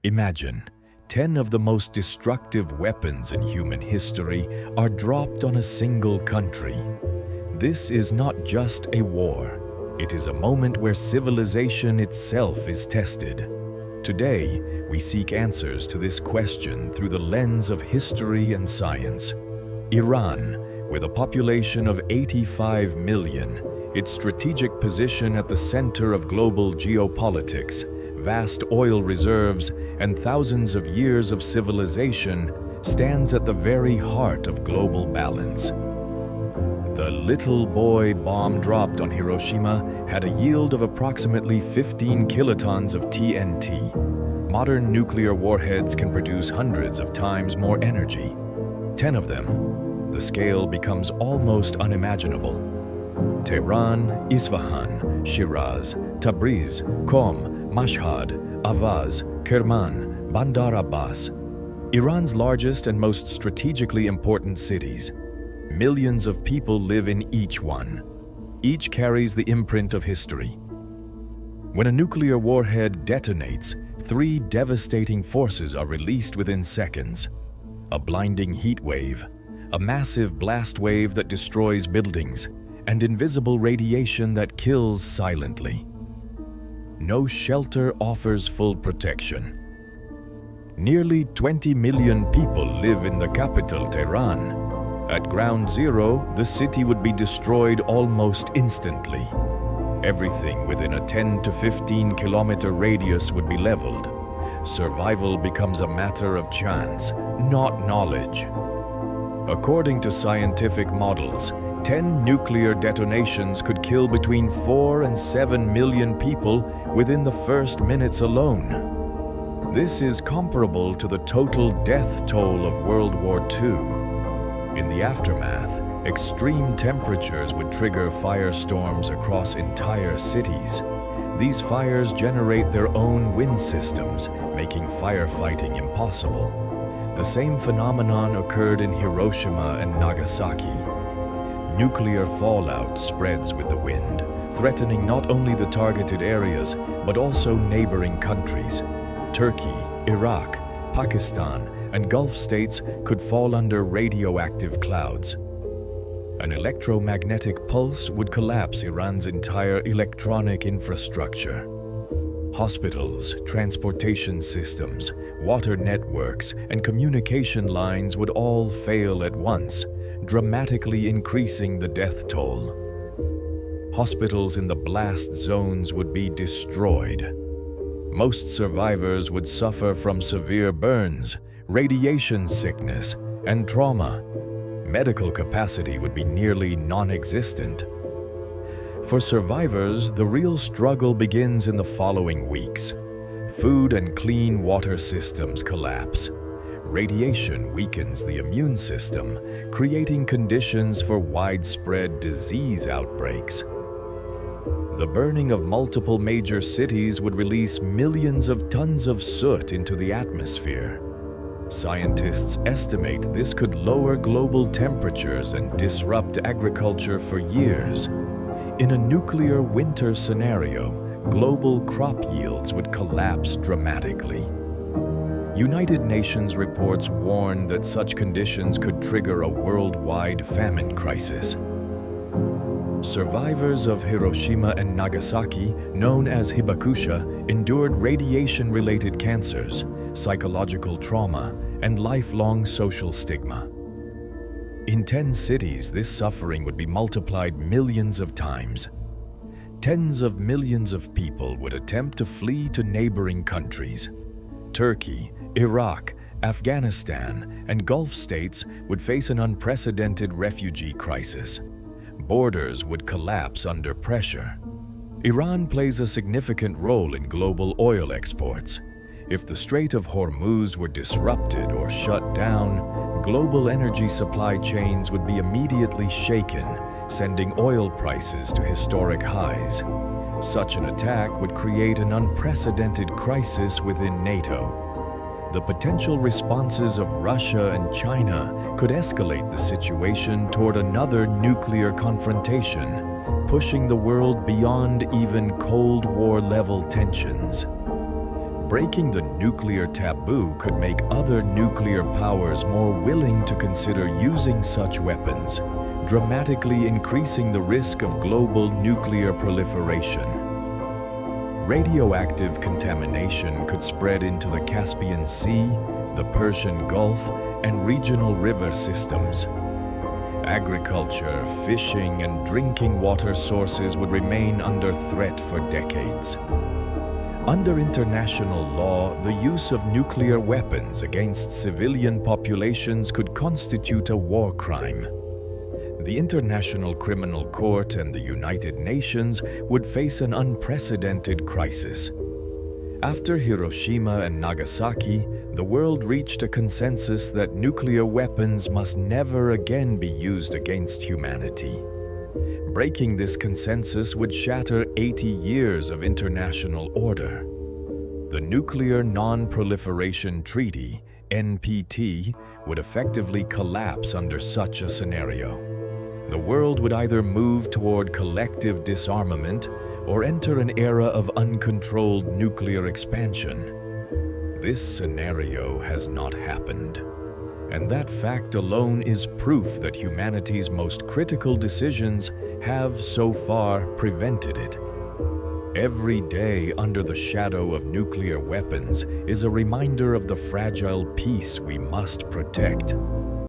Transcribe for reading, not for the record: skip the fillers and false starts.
Imagine, 10 of the most destructive weapons in human history are dropped on a single country. This is not just a war. It is a moment where civilization itself is tested. Today, we seek answers to this question through the lens of history and science. Iran, with a population of 85 million, its strategic position at the center of global geopolitics, vast oil reserves, and thousands of years of civilization, stands at the very heart of global balance. The little boy bomb dropped on Hiroshima had a yield of approximately 15 kilotons of TNT. Modern nuclear warheads can produce hundreds of times more energy. 10 of them. The scale becomes almost unimaginable. Tehran, Isfahan, Shiraz, Tabriz, Qom, Mashhad, Avaz, Kerman, Bandar Abbas. Iran's largest and most strategically important cities. Millions of people live in each one. Each carries the imprint of history. When a nuclear warhead detonates, 3 devastating forces are released within seconds. A blinding heat wave, a massive blast wave that destroys buildings, and invisible radiation that kills silently. No shelter offers full protection. Nearly 20 million people live in the capital, Tehran. At ground zero, the city would be destroyed almost instantly. Everything within a 10 to 15 kilometer radius would be leveled. Survival becomes a matter of chance, not knowledge. According to scientific models, 10 nuclear detonations could kill between 4 and 7 million people within the first minutes alone. This is comparable to the total death toll of World War II. In the aftermath, extreme temperatures would trigger firestorms across entire cities. These fires generate their own wind systems, making firefighting impossible. The same phenomenon occurred in Hiroshima and Nagasaki. Nuclear fallout spreads with the wind, threatening not only the targeted areas, but also neighboring countries. Turkey, Iraq, Pakistan, and Gulf states could fall under radioactive clouds. An electromagnetic pulse would collapse Iran's entire electronic infrastructure. Hospitals, transportation systems, water networks, and communication lines would all fail at once, dramatically increasing the death toll. Hospitals in the blast zones would be destroyed. Most survivors would suffer from severe burns, radiation sickness, and trauma. Medical capacity would be nearly non-existent. For survivors, the real struggle begins in the following weeks. Food and clean water systems collapse. Radiation weakens the immune system, creating conditions for widespread disease outbreaks. The burning of multiple major cities would release millions of tons of soot into the atmosphere. Scientists estimate this could lower global temperatures and disrupt agriculture for years. In a nuclear winter scenario, global crop yields would collapse dramatically. United Nations reports warn that such conditions could trigger a worldwide famine crisis. Survivors of Hiroshima and Nagasaki, known as hibakusha, endured radiation-related cancers, psychological trauma, and lifelong social stigma. In 10 cities, this suffering would be multiplied millions of times. Tens of millions of people would attempt to flee to neighboring countries. Turkey, Iraq, Afghanistan, and Gulf states would face an unprecedented refugee crisis. Borders would collapse under pressure. Iran plays a significant role in global oil exports. If the Strait of Hormuz were disrupted or shut down, global energy supply chains would be immediately shaken, sending oil prices to historic highs. Such an attack would create an unprecedented crisis within NATO. The potential responses of Russia and China could escalate the situation toward another nuclear confrontation, pushing the world beyond even Cold War-level tensions. Breaking the nuclear taboo could make other nuclear powers more willing to consider using such weapons, dramatically increasing the risk of global nuclear proliferation. Radioactive contamination could spread into the Caspian Sea, the Persian Gulf, and regional river systems. Agriculture, fishing, and drinking water sources would remain under threat for decades. Under international law, the use of nuclear weapons against civilian populations could constitute a war crime. The International Criminal Court and the United Nations would face an unprecedented crisis. After Hiroshima and Nagasaki, the world reached a consensus that nuclear weapons must never again be used against humanity. Breaking this consensus would shatter 80 years of international order. The Nuclear Non-Proliferation Treaty, NPT, would effectively collapse under such a scenario. The world would either move toward collective disarmament or enter an era of uncontrolled nuclear expansion. This scenario has not happened, and that fact alone is proof that humanity's most critical decisions have so far prevented it. Every day under the shadow of nuclear weapons is a reminder of the fragile peace we must protect.